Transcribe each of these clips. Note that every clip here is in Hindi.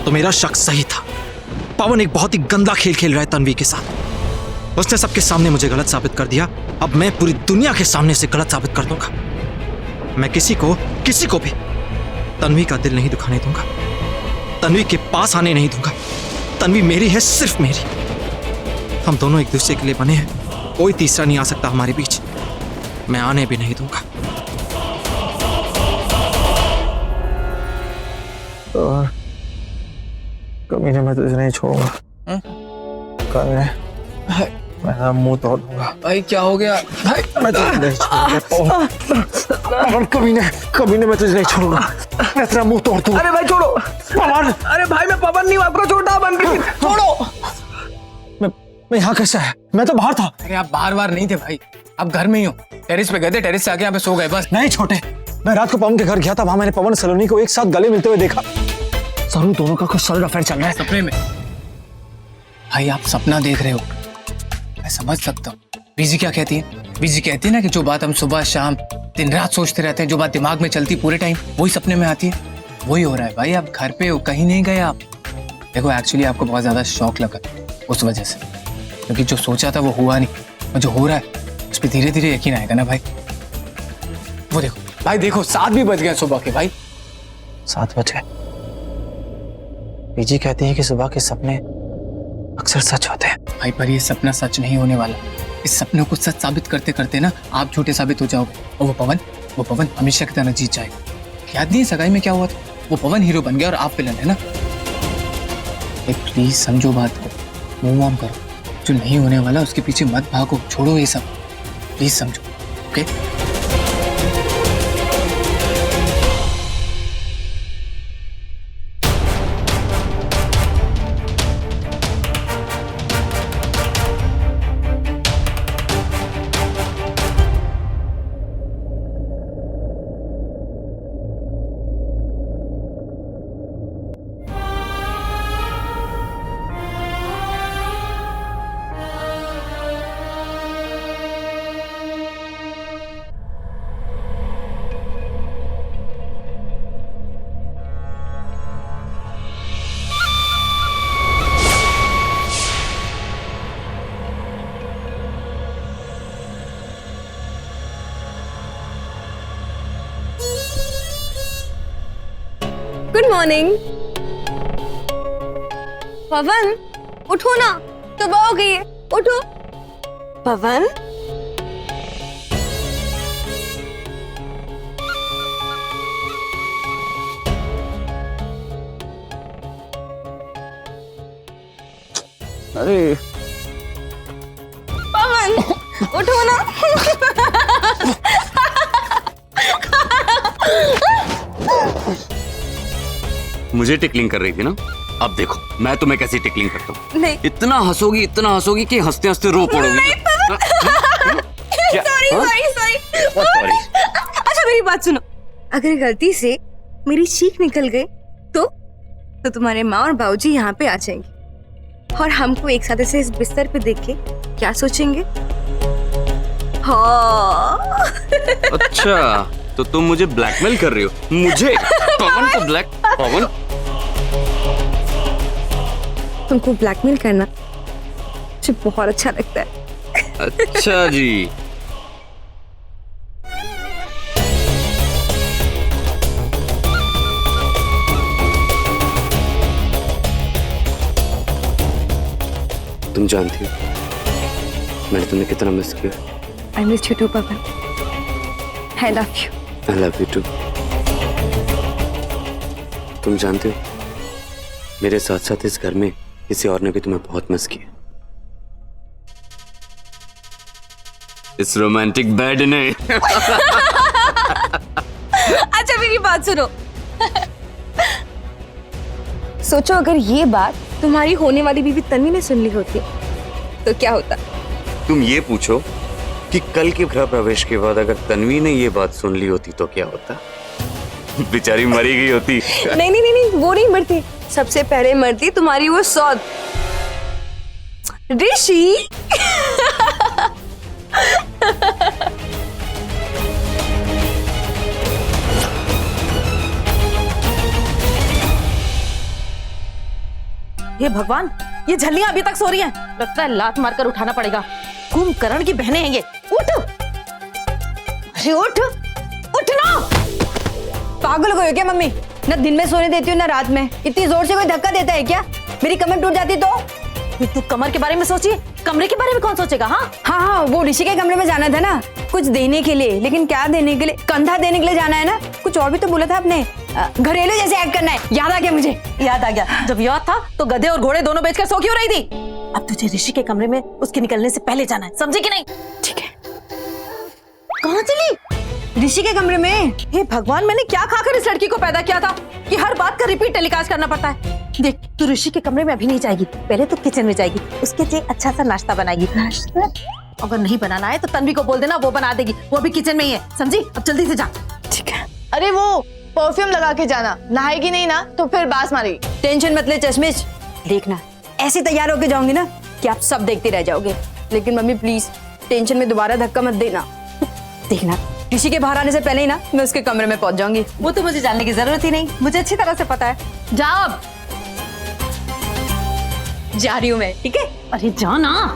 तो मेरा शक सही था। पवन एक बहुत ही गंदा खेल खेल रहा है तन्वी के साथ। उसने सबके सामने मुझे गलत साबित कर दिया। अब मैं पूरी दुनिया के सामने से गलत साबित कर दूंगा। मैं किसी को भी तन्वी का दिल नहीं दुखाने दूंगा, तन्वी के पास आने नहीं दूंगा। तन्वी मेरी है, सिर्फ मेरी। हम दोनों एक दूसरे के लिए बने हैं, कोई तीसरा नहीं आ सकता हमारे बीच। मैं आने भी नहीं दूंगा। और कमीने मैं तुझे नहीं छोड़ूंगा। कमीने मैं मुंह तोड़ दूंगा। भाई क्या हो गया? भाई मैं तुझे नहीं छोड़ूंगा। पवन कमीने मैं तुझे नहीं छोड़ूंगा। मैं तेरा मुंह तोड़ दूंगा। अरे भाई छोड़ो पवन। अरे भाई मैं पवन नहीं हूँ, आपका छोटा बन गई। छोड़ो। मैं यहाँ कैसे है? मैं तो बाहर था। अरे आप बाहर नहीं थे भाई, आप घर में ही हो। टेरिस पे गए थे, टेरिस से आके यहाँ पे सो गए बस। नहीं छोटे, मैं रात को पवन के घर गया था। वहां मैंने पवन सलोनी को एक साथ गले मिलते हुए देखा। जरूर दोनों का कुछ सॉलिड अफेयर चल रहा है। सपने में? भाई आप सपना देख रहे हो, मैं समझ सकता हूँ। बीजी क्या कहती है? बीजी कहती है ना कि जो बात हम सुबह शाम दिन रात सोचते रहते हैं, जो बात दिमाग में चलती पूरे टाइम, वही सपने में आती है। वही हो रहा है भाई। आप घर पे हो, कहीं नहीं गए आप। देखो एक्चुअली आपको बहुत ज्यादा शौक लगा उस वजह से, क्योंकि जो सोचा था वो हुआ नहीं, और जो हो रहा है उस पर धीरे धीरे यकीन आएगा ना भाई। वो देखो भाई, देखो 7 भी बज गए सुबह के भाई। 7 बजे? बीजी कहती है कि सुबह के सपने अक्सर सच होते हैं। भाई पर ये सपना सच नहीं होने वाला। इस सपने को सच साबित करते करते ना आप झूठे साबित हो जाओगे, और वो पवन हमेशा की तरह जीत जाएगा। याद नहीं सगाई में क्या हुआ था? वो पवन हीरो बन गया और आप विलन है ना। प्लीज समझो बात को, मूव ऑन करो। जो नहीं होने वाला उसके पीछे मत भागो, छोड़ो ये सब। प्लीज समझो, ओके? Good morning. पवन उठो ना, सुबह हो गई है, उठो। पवन अरे पवन उठो ना। मुझे टिकलिंग कर रही थी ना? अब देखो मैं तुम्हें कैसी टिकलिंग करता हूँ। नहीं, इतना हंसोगी कि हंसते हंसते रो पड़ोगी। सॉरी। अच्छा मेरी बात सुनो, अगर गलती से मेरी चीख निकल गई तो तुम्हारे माँ और बाबूजी यहाँ पे आ जाएंगे, और हमको एक साथ ऐसे इस बिस्तर पे देख के क्या सोचेंगे? हाँ। अच्छा तो तुम मुझे ब्लैकमेल कर रही हो? मुझे? पवन को पवन तुमको ब्लैकमेल करना मुझे बहुत अच्छा लगता है। अच्छा जी। तुम जानती हो मैंने तुम्हें कितना मिस किया। I miss you too Pawan. I love you. I love you too. तुम जानते हो मेरे साथ साथ इस घर में किसी और ने भी तुम्हें बहुत मिस किया। इस रोमांटिक बेड ने। अच्छा मेरी बात सुनो। सोचो अगर ये बात तुम्हारी होने वाली बीवी तन्वी ने सुन ली होती तो क्या होता? तुम ये पूछो कि कल के गृह प्रवेश के बाद अगर तन्वी ने ये बात सुन ली होती तो क्या होता? बेचारी मरी गई होती। नहीं, वो नहीं मरती। सबसे पहले मरती तुम्हारी वो सौद ऋषि। हे भगवान, ये झल्लियां अभी तक सो रही हैं। लगता है लात मारकर उठाना पड़ेगा। कुंभकर्ण की बहनें हैं ये। उठ, अरे उठ, उठ ना। पागल हो गई हो क्या मम्मी? ना दिन में सोने देती हूँ ना रात में। इतनी जोर से कोई धक्का देता है क्या? मेरी कमर टूट जाती तो? तू कमर के बारे में सोची, कमरे के बारे में कौन सोचेगा? हाँ हाँ, वो ऋषि के कमरे में जाना था ना, कुछ देने के लिए। लेकिन क्या देने के लिए? कंधा देने के लिए जाना है ना। कुछ और भी तो बोला था आपने, घरेलू जैसे एक्ट करना है। याद आ गया मुझे, याद आ गया। जब याद था तो गधे और घोड़े दोनों बेचकर सो क्यों रही थी? अब तुझे ऋषि के कमरे में उसके निकलने से पहले जाना है, समझे कि नहीं? ठीक है। कहाँ चली? ऋषि के कमरे में। हे भगवान, मैंने क्या खाकर इस लड़की को पैदा किया था कि हर बात का रिपीट टेलीकास्ट करना पड़ता है। देख, तू ऋषि के कमरे में अभी नहीं जाएगी, पहले तो किचन में जाएगी, उसके लिए अच्छा सा नाश्ता बनाएगी। नाश्ता? अगर नहीं बनाना है तो तन्वी को बोल देना, वो बना देगी। वो भी किचन में ही है, समझी? अब जल्दी से जा। ठीक है। अरे वो परफ्यूम लगा के जाना, नहाएगी नहीं ना तो फिर बास मारेगी। टेंशन मत ले चश्मिश, देखना ऐसे तैयार होके जाऊंगी ना कि आप सब देखते रह जाओगे। लेकिन मम्मी प्लीज टेंशन में दोबारा धक्का मत देना। देखना ऋषि के बाहर आने से पहले ही ना मैं उसके कमरे में पहुंच जाऊंगी। वो तो मुझे जानने की जरूरत ही नहीं, मुझे अच्छी तरह से पता है। जा अब। जा रही हूँ मैं, ठीक है? अरे जा ना।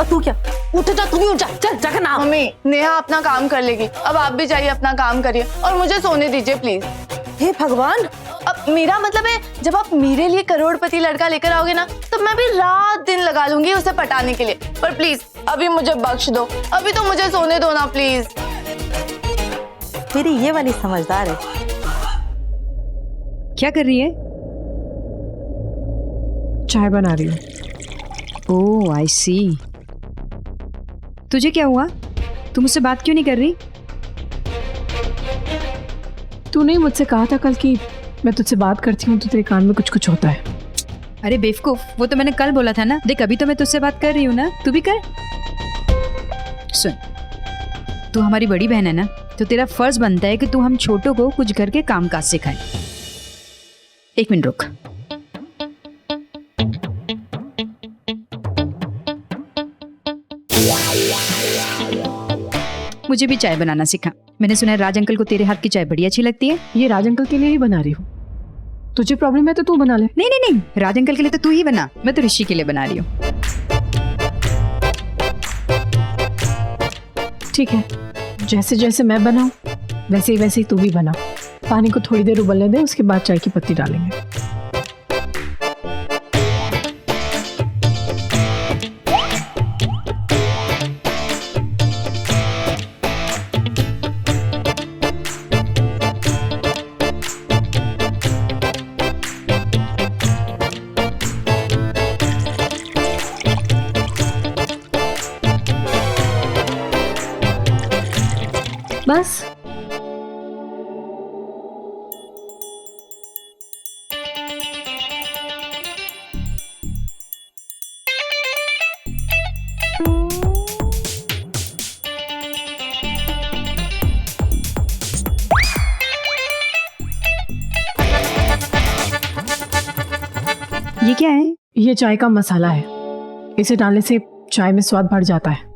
तू क्या? उठ जा, तू भी उठ जा, चल जाकर ना। मम्मी, नेहा अपना काम कर लेगी, अब आप भी जाइए अपना काम करिए और मुझे सोने दीजिए प्लीज। हे भगवान, अब मेरा मतलब है जब आप मेरे लिए करोड़पति लड़का लेकर आओगे ना तो मैं भी रात दिन लगा लूंगी उसे पटाने के लिए। पर प्लीज अभी मुझे बख्श दो, अभी तो मुझे सोने दो ना प्लीज। मेरी ये वाली समझदार है। क्या कर रही है? चाय बना रही हूँ। ओह आई सी। तुझे क्या हुआ? तू मुझसे बात क्यों नहीं कर रही? तूने मुझसे कहा था कल कि मैं तुझसे बात करती हूँ तो तेरे कान में कुछ कुछ होता है। अरे बेवकूफ, वो तो मैंने कल बोला था ना। देख अभी तो मैं तुझसे बात कर रही हूँ ना, तू भी कर। सुन, तू हमारी बड़ी बहन है ना, तो तेरा फर्ज बनता है कि तू हम छोटों को कुछ घर के काम काज सिखाए। एक मिनट रुक। मुझे भी चाय बनाना सिखा। मैंने सुना है राज अंकल को तेरे हाथ की चाय बड़ी अच्छी लगती है। ये राज अंकल के लिए ही बना रही हूँ। तुझे प्रॉब्लम है तो तू बना ले। नहीं नहीं नहीं, राज अंकल के लिए तो तू ही बना, मैं तो ऋषि के लिए बना रही हूँ। ठीक है, जैसे जैसे मैं बनाऊँ वैसे ही तू भी बना। पानी को थोड़ी देर उबलने दे, उसके बाद चाय की पत्ती डालेंगे। बस ये क्या है? ये चाय का मसाला है, इसे डालने से चाय में स्वाद बढ़ जाता है।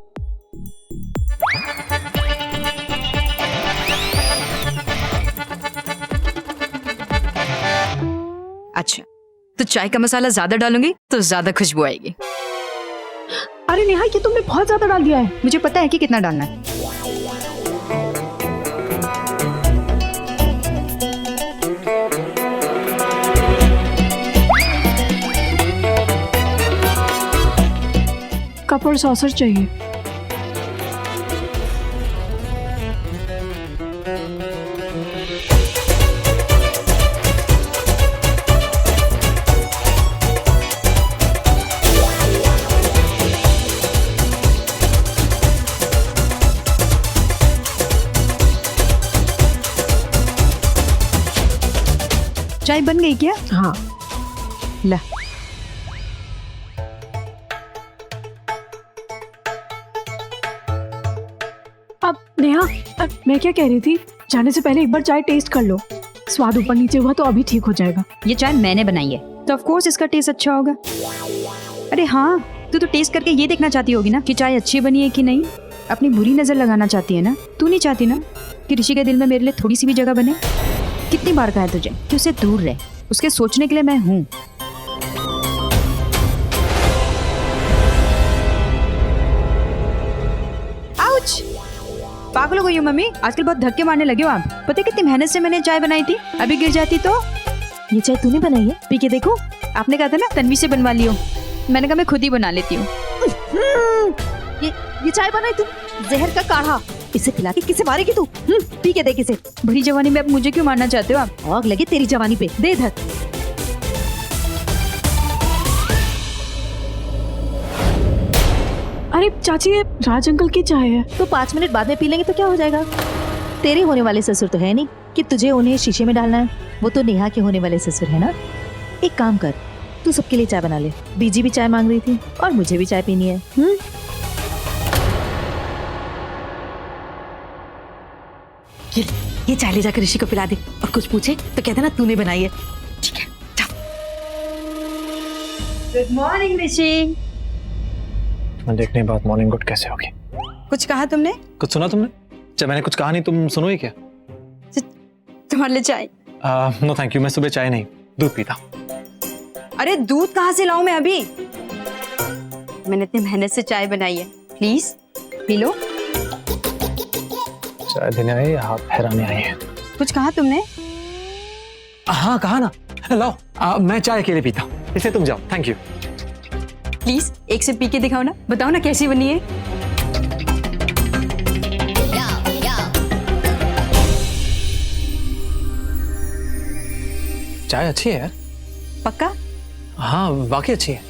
अच्छा, तो चाय का मसाला ज्यादा डालूंगी तो ज्यादा खुशबू आएगी। अरे नेहा, ये तुमने बहुत ज्यादा डाल दिया है। मुझे पता है कि कितना डालना है। कप और सॉसर चाहिए। चाय बन गई क्या? हाँ, ला। अब नेहा, मैं क्या कह रही थी, जाने से पहले एक बार चाय टेस्ट कर लो। स्वाद ऊपर नीचे हुआ तो अभी ठीक हो जाएगा। ये चाय मैंने बनाई है तो ऑफ कोर्स इसका टेस्ट अच्छा होगा। अरे हाँ, तू तो टेस्ट करके ये देखना चाहती होगी ना कि चाय अच्छी बनी है कि नहीं। अपनी बुरी नजर लगाना चाहती है ना। तू नहीं चाहती ना कि ऋषि के दिल में मेरे लिए थोड़ी सी भी जगह बने। कितनी बार कहा है तुझे कि उसे दूर रह, उसके सोचने के लिए मैं हूँ। आउच! पागल हो गई हो मम्मी, आजकल बहुत धक्के मारने लगे हो आप। पता है कितनी मेहनत से मैंने चाय बनाई थी, अभी गिर जाती तो। ये चाय तूने बनाई है? पी के देखो। आपने कहा था ना तन्वी से बनवा लियो, मैंने कहा मैं खुद ही बना लेती हूँ। ये चाय बनाई तू? जहर का काढ़ा, इसे पिला के किसे मारेगी तू? पी के देख इसे। बड़ी जवानी में अब मुझे क्यों मारना चाहते हो आप? आग लगे तेरी जवानी पे, दे इधर। अरे चाची, ये राज अंकल की चाय है। तो 5 मिनट बाद में पी लेंगे तो क्या हो जाएगा? तेरे होने वाले ससुर तो है नहीं कि तुझे उन्हें शीशे में डालना है। वो तो नेहा के होने वाले ससुर है ना। एक काम कर, तू सबके लिए चाय बना ले। बीजी भी चाय मांग रही थी और मुझे भी चाय पीनी है। ये चाय ले जाकर ऋषि को पिला दे, और कुछ पूछे तो कहते ना तूने बनाई है। ठीक है, जा। गुड मॉर्निंग ऋषि। मैं देखने के बाद मॉर्निंग गुड कैसे होगी? कुछ कहा तुमने? कुछ सुना तुमने? जब मैंने कुछ कहा नहीं, तुम सुनो ही क्या? तुम्हारे लिए चाय? नो थैंक यू, मैं सुबह चाय नहीं दूध पीता। अरे दूध कहाँ से लाऊं मैं अभी? मैंने इतनी मेहनत से चाय बनाई है, प्लीज पी लो। चाय देने आए या हाथ फहराने आए हैं? कुछ कहा तुमने? हाँ कहा ना। लाओ, मैं चाय अकेले पीता, इसे तुम जाओ। Thank you. प्लीज एक से पी के दिखाओ ना, बताओ ना कैसी बनी है। चाय अच्छी है यार। पक्का? हाँ वाकई अच्छी है।